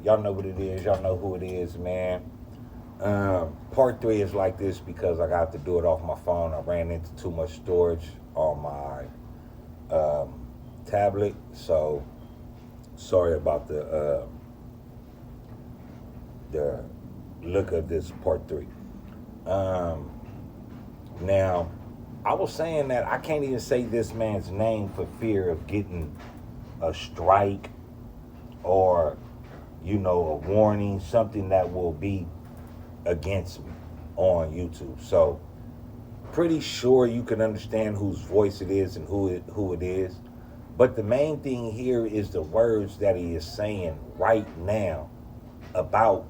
Y'all know what it is. Y'all know who it is, man. Part 3 is like this because I got to do it off my phone. I ran into too much storage on my tablet, so sorry about the look of this part 3. Now, I was saying that I can't even say this man's name for fear of getting a strike or, a warning, something that will be against me on YouTube. So, pretty sure you can understand whose voice it is and who it is. But the main thing here is the words that he is saying right now about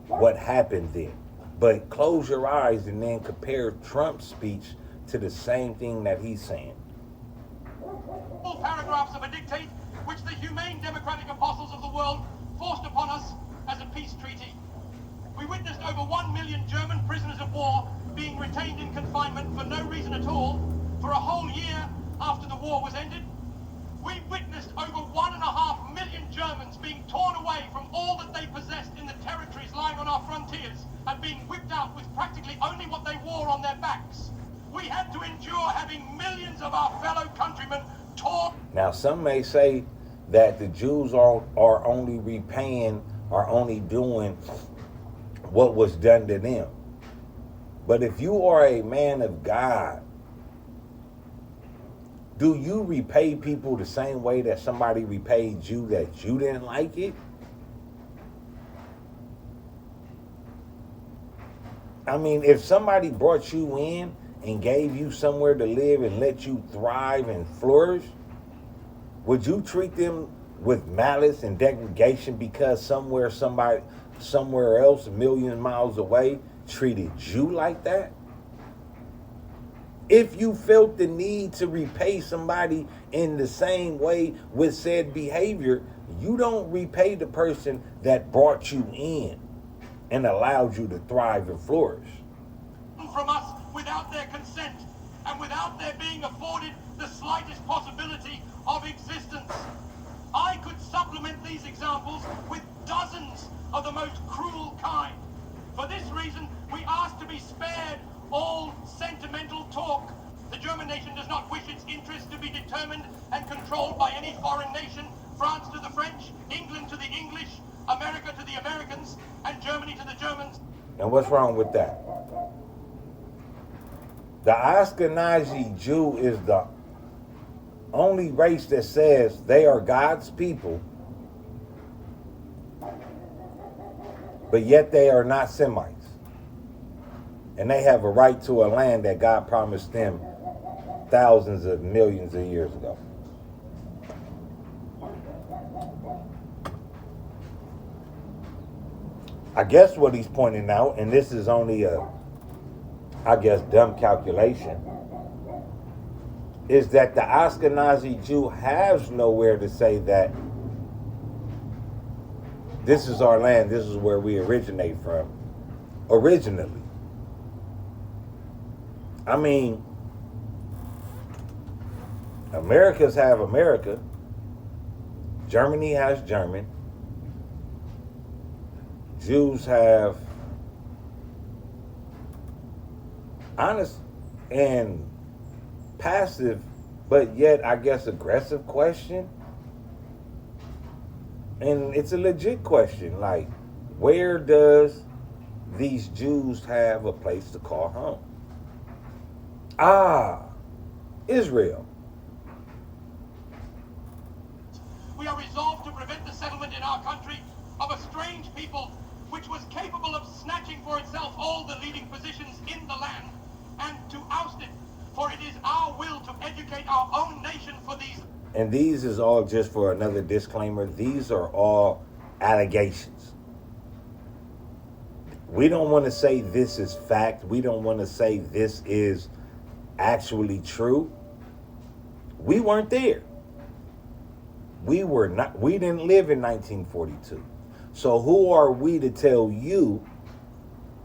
what happened then. But close your eyes and then compare Trump's speech to the same thing that he's saying. All paragraphs of a dictate which the humane democratic apostles of the world forced upon us as a peace treaty. We witnessed over 1 million German prisoners of war being retained in confinement for no reason at all for a whole year after the war was ended. We witnessed over 1.5 million Germans being torn away from all that they possessed in the territories lying on our frontiers and being whipped out with practically only what they wore on their backs. We had to endure having millions of our fellow countrymen torn. Now, some may say that the Jews are only repaying, are only doing what was done to them. But if you are a man of God, do you repay people the same way that somebody repaid you that you didn't like it? I mean, if somebody brought you in and gave you somewhere to live and let you thrive and flourish, would you treat them with malice and degradation because somewhere else, a million miles away, treated you like that? If you felt the need to repay somebody in the same way with said behavior, you don't repay the person that brought you in and allowed you to thrive and flourish. From us without their consent and without their being afforded the slightest possibility of existence. I could supplement these examples with dozens of the most cruel kind. For this reason, we ask to be spared all sentimental talk. The German nation does not wish its interests to be determined and controlled by any foreign nation. France to the French, England to the English, America to the Americans, and Germany to the Germans. And what's wrong with that? The Ashkenazi Jew is the only race that says they are God's people, but yet they are not Semites. And they have a right to a land that God promised them thousands of millions of years ago. I guess what he's pointing out, and this is only a, dumb calculation, is that the Ashkenazi Jew has nowhere to say that this is our land, this is where we originate from, originally. I mean, Americans have America, Germany has German, Jews have honest and passive, but yet I guess aggressive question. And it's a legit question, like, where does these Jews have a place to call home? Israel. We are resolved to prevent the settlement in our country of a strange people which was capable of snatching for itself all the leading positions in the land, and to oust it, for it is our will to educate our own nation for these. And these is all, just for another disclaimer, these are all allegations. We don't want to say this is fact. We don't want to say this is actually true. We weren't there. We didn't live in 1942. So who are we to tell you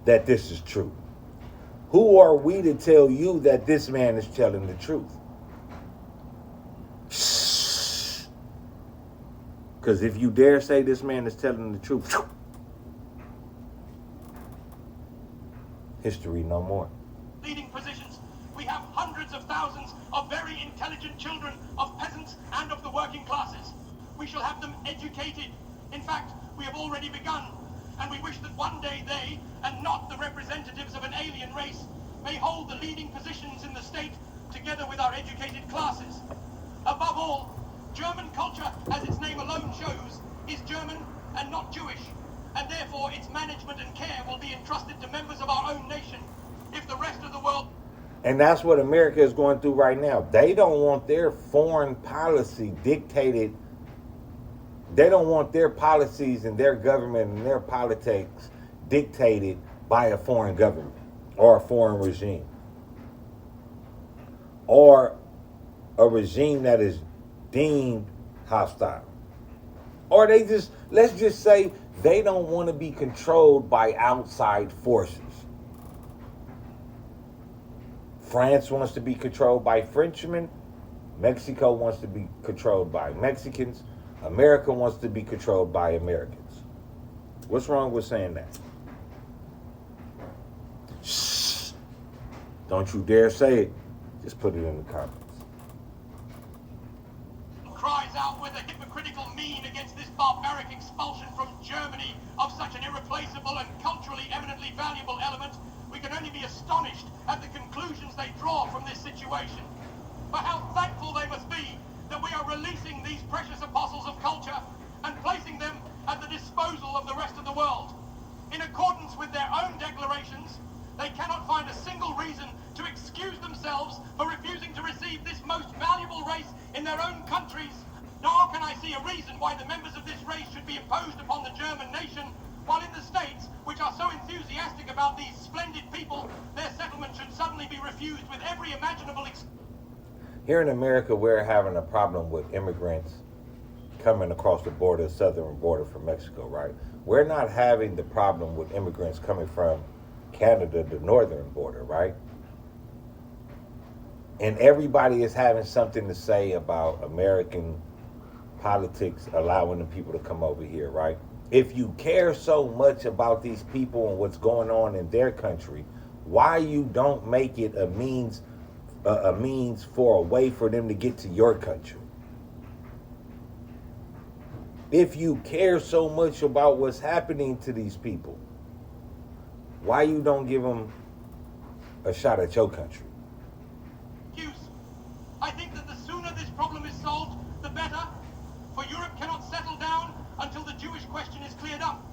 that this is true? Who are we to tell you that this man is telling the truth? Because if you dare say this man is telling the truth, history no more. Leading positions, we have hundreds of thousands of very intelligent children of peasants and of the working classes. We shall have them educated. In fact, we have already begun, and we wish that one day they, and not the representatives of an alien race, may hold the leading positions in the state together with our educated classes. Above all, German culture, as its name alone shows, is German and not Jewish, and therefore its management and care will be entrusted to members of our own nation. If the rest of the world... And that's what America is going through right now. They don't want their foreign policy dictated. They don't want their policies and their government and their politics dictated by a foreign government or a foreign regime or a regime that is deemed hostile. Or they just, let's just say they don't want to be controlled by outside forces. France wants to be controlled by Frenchmen. Mexico wants to be controlled by Mexicans. America wants to be controlled by Americans. What's wrong with saying that? Shh. Don't you dare say it. Just put it in the comments. Cries out with a hypocritical mien against this barbaric expulsion from Germany of such an irreplaceable and culturally eminently valuable element, we can only be astonished at the conclusions they draw from this situation. But how thankful they must be that we are releasing these precious apostles of culture and placing them at the disposal of the rest of the world. In accordance with their own declarations, they cannot find a single reason to excuse themselves for refusing to receive this most valuable race in their own countries, nor can I see a reason why the members of this race should be imposed upon the German nation, while in the States, which are so enthusiastic about these splendid people, their settlement should suddenly be refused with every imaginable Here in America, we're having a problem with immigrants coming across the border, southern border from Mexico, right? We're not having the problem with immigrants coming from Canada, the northern border, right? And everybody is having something to say about American politics allowing the people to come over here, right? If you care so much about these people and what's going on in their country, why you don't make it a means for a way for them to get to your country? If you care so much about what's happening to these people, why you don't give them a shot at your country? I think that the sooner this problem is solved, the better, for Europe cannot settle down until the Jewish question is cleared up.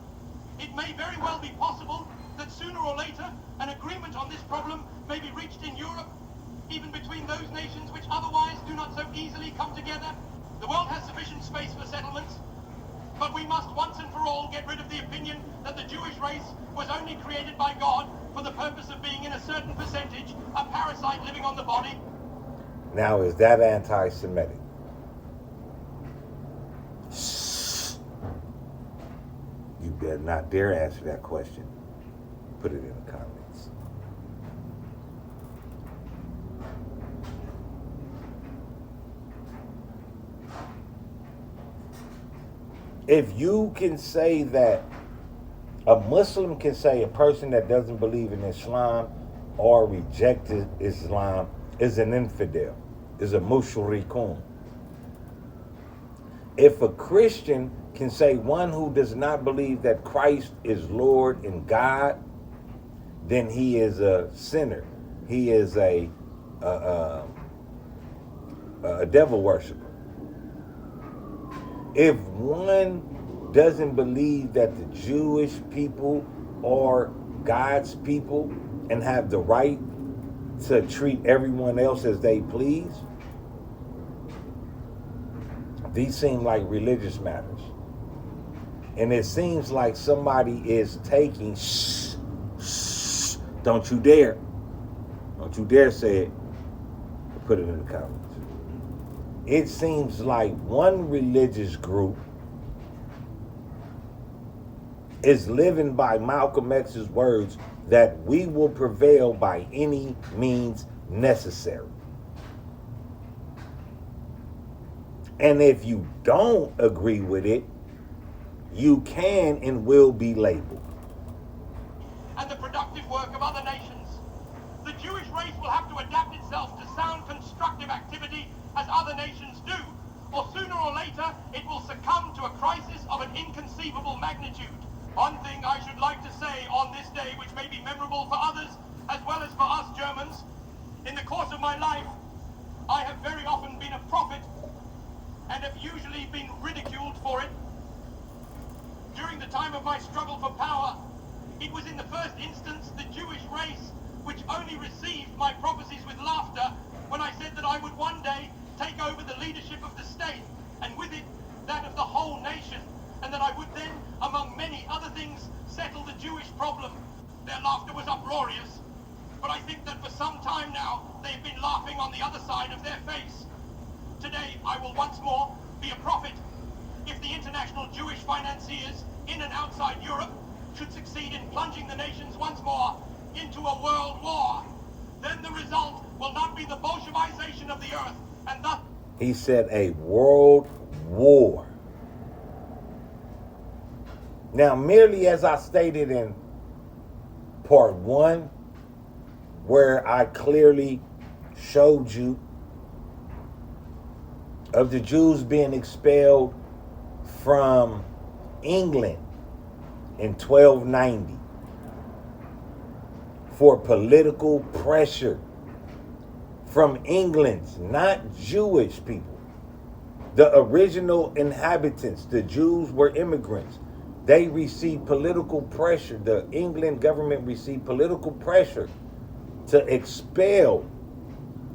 It may very well be possible that sooner or later an agreement on this problem may be reached in Europe, even between those nations which otherwise do not so easily come together. The world has sufficient space for settlements, but we must once and for all get rid of the opinion that the Jewish race was only created by God for the purpose of being in a certain percentage a parasite living on the body. Now, is that anti-Semitic? You better not dare answer that question. Put it in the comments. If you can say that a Muslim can say a person that doesn't believe in Islam or rejected Islam is an infidel, is a mushrikun. If a Christian can say one who does not believe that Christ is Lord and God, then he is a sinner. He is a devil worshiper. If one doesn't believe that the Jewish people are God's people and have the right to treat everyone else as they please, these seem like religious matters. And it seems like somebody is taking, don't you dare say it, put it in the comments. It seems like one religious group is living by Malcolm X's words that we will prevail by any means necessary. And if you don't agree with it, you can and will be labeled. And the productive work of other nations. The Jewish race will have to adapt itself to sound constructive activity as other nations do, or sooner or later it will succumb to a crisis of an inconceivable magnitude. One thing I should like to say on this day, which may be memorable for others as well as for us Germans, in the course of my life, I have very often been a prophet and have usually been ridiculed for it. During the time of my struggle for power, it was in the first instance the Jewish race which only received my prophecies with laughter when I said that I would one day take over the leadership of the state, and with it, that of the whole nation, and that I would then, among many other things, settle the Jewish problem. Their laughter was uproarious, but I think that for some time now, they've been laughing on the other side of their face. Today, I will once more be a prophet. If the international Jewish financiers in and outside Europe should succeed in plunging the nations once more into a world war, then the result will not be the Bolshevization of the earth, and thus... He said a world war. Now, merely as I stated in part 1, where I clearly showed you of the Jews being expelled from England in 1290 for political pressure from England's, not Jewish people. The original inhabitants, the Jews, were immigrants. They received political pressure. The England government received political pressure to expel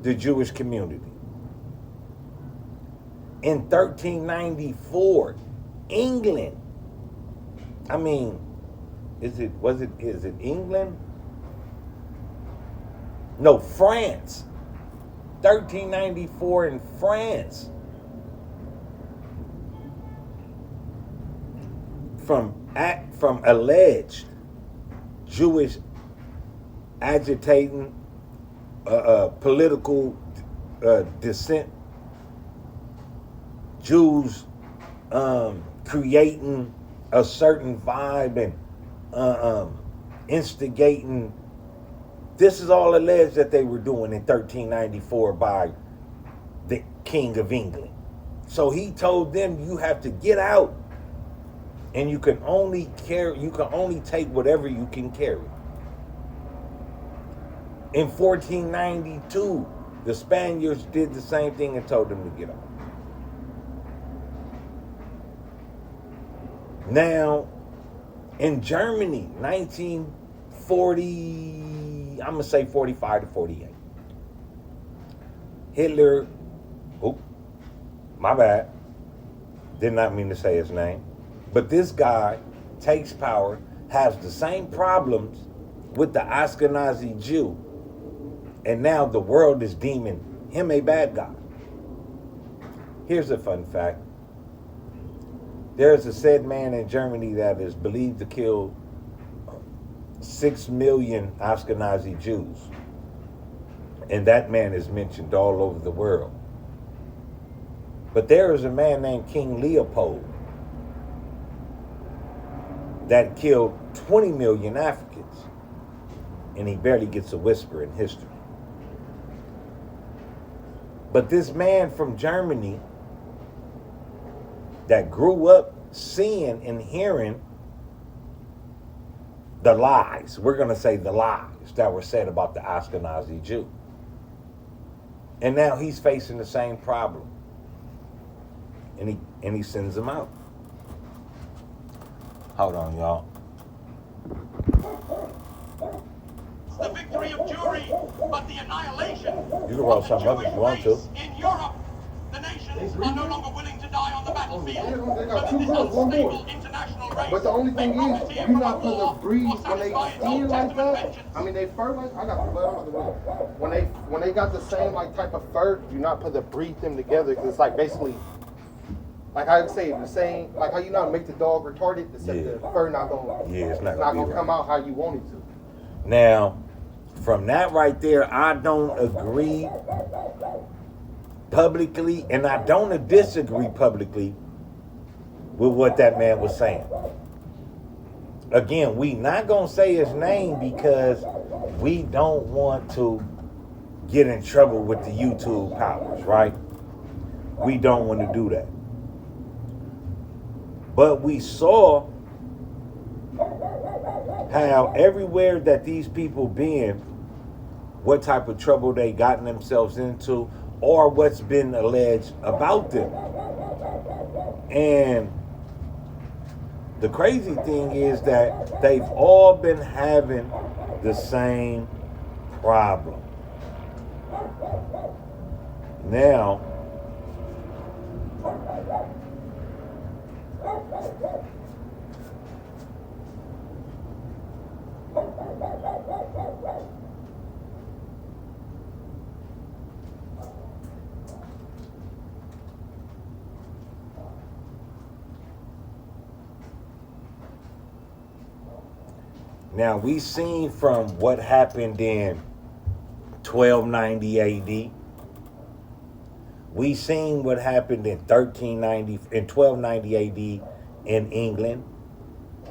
the Jewish community. In 1394, England, is it England? No, France. 1394 in France. From alleged Jewish agitating political dissent, Jews creating a certain vibe and instigating. This is all alleged that they were doing in 1394 by the King of England. So he told them, you have to get out, and you can only take whatever you can carry. In 1492, the Spaniards did the same thing and told them to get out. Now, in Germany, 1940, I'm going to say 45 to 48. Hitler, my bad, did not mean to say his name. But this guy takes power, has the same problems with the Ashkenazi Jew, and now the world is deeming him a bad guy. Here's a fun fact. There's a said man in Germany that is believed to kill 6 million Ashkenazi Jews. And that man is mentioned all over the world. But there is a man named King Leopold that killed 20 million Africans. And he barely gets a whisper in history. But this man from Germany that grew up seeing and hearing the lies, we're going to say the lies that were said about the Ashkenazi Jew. And now he's facing the same problem. And he sends them out. Hold on, y'all. The victory of Jewry, but the annihilation You can roll of the something up Jewish if you want to. race in Europe. The nations are no longer willing to die on the battlefield. They got So that two this brothers, one unstable boy. international race But the only may thing is, profiteer you're from a not supposed war to breathe or when they satisfy its skin Old like Testament that. vengeance. I mean, they fur like, I got the blood on the way. When they got the same like type of fur, you're not supposed to breed them together because it's like basically, like I would say, the same, like how you not make the dog retarded, except Yeah. the fur not gonna, Yeah, it's not not gonna be come right. out how you want it to. Now, from that right there, I don't agree publicly, and I don't disagree publicly with what that man was saying. Again, we not gonna say his name because we don't want to get in trouble with the YouTube powers, right? We don't want to do that. But we saw how everywhere that these people been, what type of trouble they gotten themselves into, or what's been alleged about them. And the crazy thing is that they've all been having the same problem. Now, we seen from what happened in 1290 AD. We seen what happened in 1290 AD in England.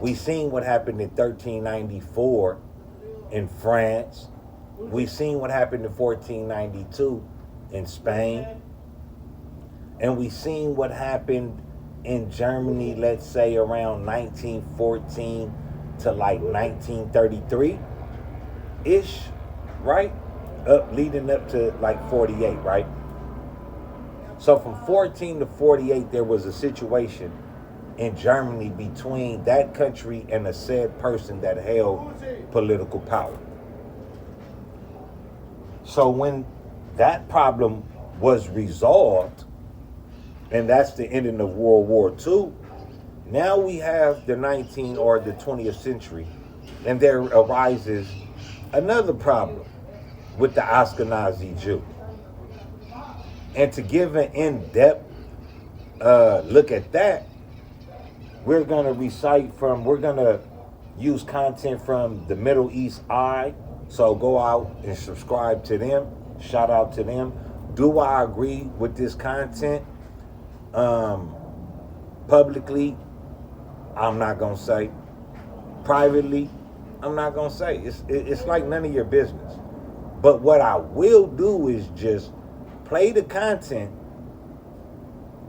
We seen what happened in 1394 in France. We seen what happened in 1492 in Spain. And we seen what happened in Germany, let's say around 1914 to like 1933-ish, right? Leading up to like 48, right? So from 14 to 48, there was a situation in Germany between that country and a said person that held political power. So when that problem was resolved, and that's the ending of World War II, now we have the 19th or the 20th century, and there arises another problem with the Ashkenazi Jew. And to give an in-depth look at that, we're going to use content from the Middle East Eye. So go out and subscribe to them. Shout out to them. Do I agree with this content? Publicly, I'm not going to say. Privately, I'm not going to say. It's like none of your business. But what I will do is just play the content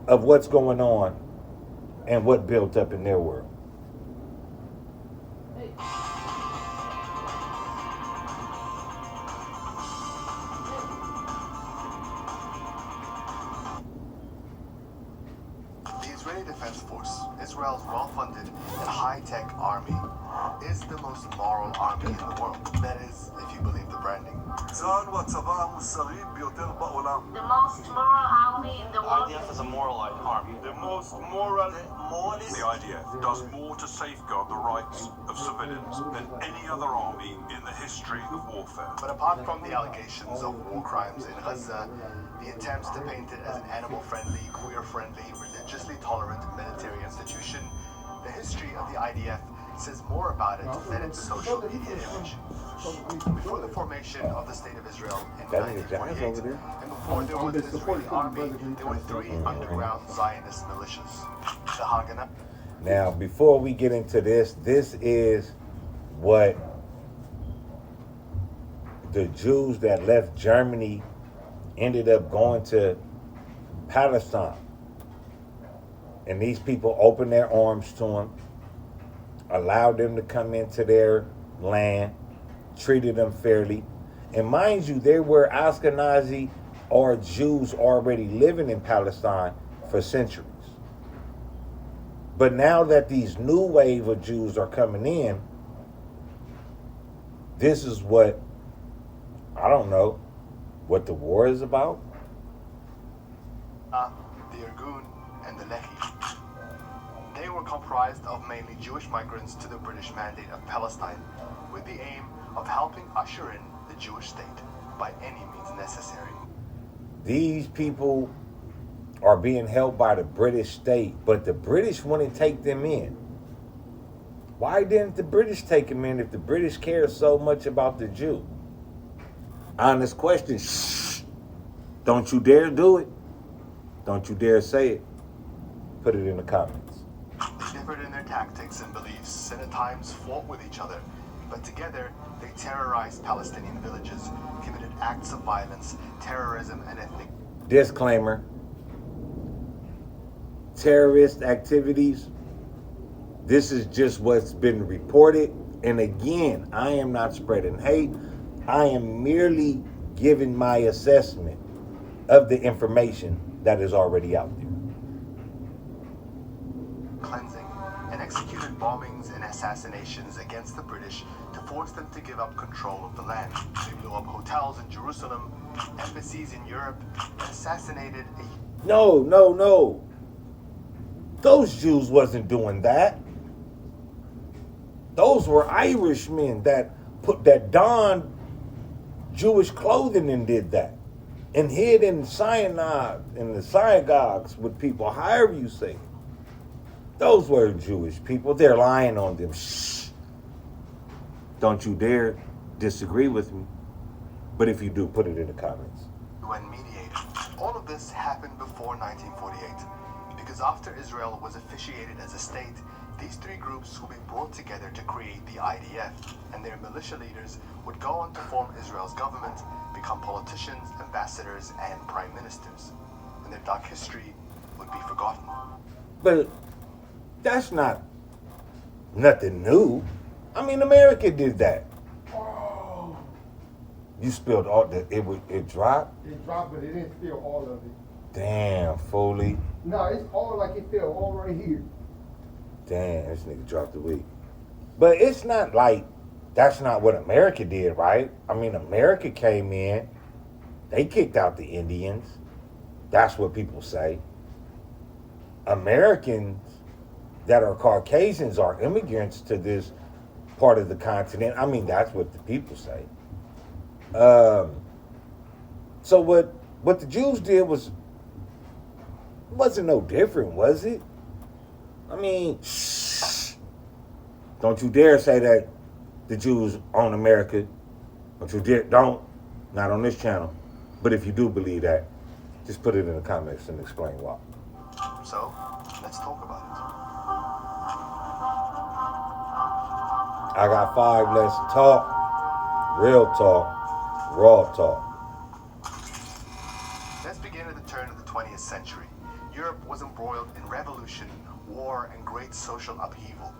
of what's going on and what built up in their world. The Israeli Defense Force, Israel's well-funded and high-tech army, is the most moral army in the world. That is, if you believe the branding. The most moral army in the world. IDF is a moral army. The most moral. The IDF does more to safeguard the rights of civilians than any other army in the history of warfare. But apart from the allegations of war crimes in Gaza, the attempts to paint it as an animal-friendly, queer-friendly, religiously tolerant military institution, the history of the IDF says more about it than its social media image. Before the formation of the State of Israel in 1948, and before there was an Israeli army, there were three underground Zionist militias. The Haganah. Now, before we get into this is what the Jews that left Germany ended up going to Palestine. And these people opened their arms to them, allowed them to come into their land, treated them fairly. And mind you, there were Ashkenazi or Jews already living in Palestine for centuries. But now that these new wave of Jews are coming in, this is what, I don't know, what the war is about. The Irgun and the Lehi. They were comprised of mainly Jewish migrants to the British Mandate of Palestine, with the aim of helping usher in the Jewish state by any means necessary. These people are being held by the British state, but the British wouldn't take them in. Why didn't the British take them in if the British care so much about the Jew? Honest question. Shh. Don't you dare do it. Don't you dare say it. Put it in the comments. They differed in their tactics and beliefs and at times fought with each other, but together they terrorized Palestinian villages, committed acts of violence, terrorism, and ethnic. Disclaimer. Terrorist activities. This is just what's been reported. And again, I am not spreading hate. I am merely giving my assessment of the information that is already out there. Cleansing and executed bombings and assassinations against the British to force them to give up control of the land. They blew up hotels in Jerusalem, embassies in Europe, and assassinated a... No. Those Jews wasn't doing that. Those were Irishmen that donned Jewish clothing and did that. And hid in the synagogues with people, however you say it. Those were Jewish people. They're lying on them. Shh. Don't you dare disagree with me. But if you do, put it in the comments. UN mediated. All of this happened before 1948, because after Israel was officiated as a state, these three groups would be brought together to create the IDF, and their militia leaders would go on to form Israel's government, become politicians, ambassadors, and prime ministers. And their dark history would be forgotten. But that's not nothing new. I mean, America did that. Oh. You spilled all the, it dropped? It dropped, but it didn't spill all of it. Damn, Foley. No, it's all like it fell all right here. Damn, this nigga dropped the weed. But it's not like, that's not what America did, right? I mean, America came in, they kicked out the Indians. That's what people say. Americans that are Caucasians are immigrants to this part of the continent. I mean, that's what the people say. So what the Jews did wasn't no different, was it? I mean, shh. Don't you dare say that the Jews own America. Don't you dare, don't. Not on this channel. But if you do believe that, just put it in the comments and explain why. So, let's talk about I got 5 less talk, real talk, raw talk. it. Let's begin at the turn of the 20th century. Europe was embroiled in revolution, war, and great social upheaval.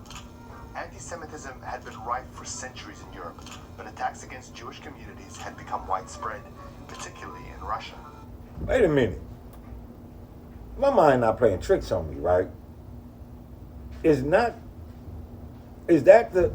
Anti-Semitism had been rife for centuries in Europe, but attacks against Jewish communities had become widespread, particularly in Russia. Wait a minute. My mind not playing tricks on me, right? Is that the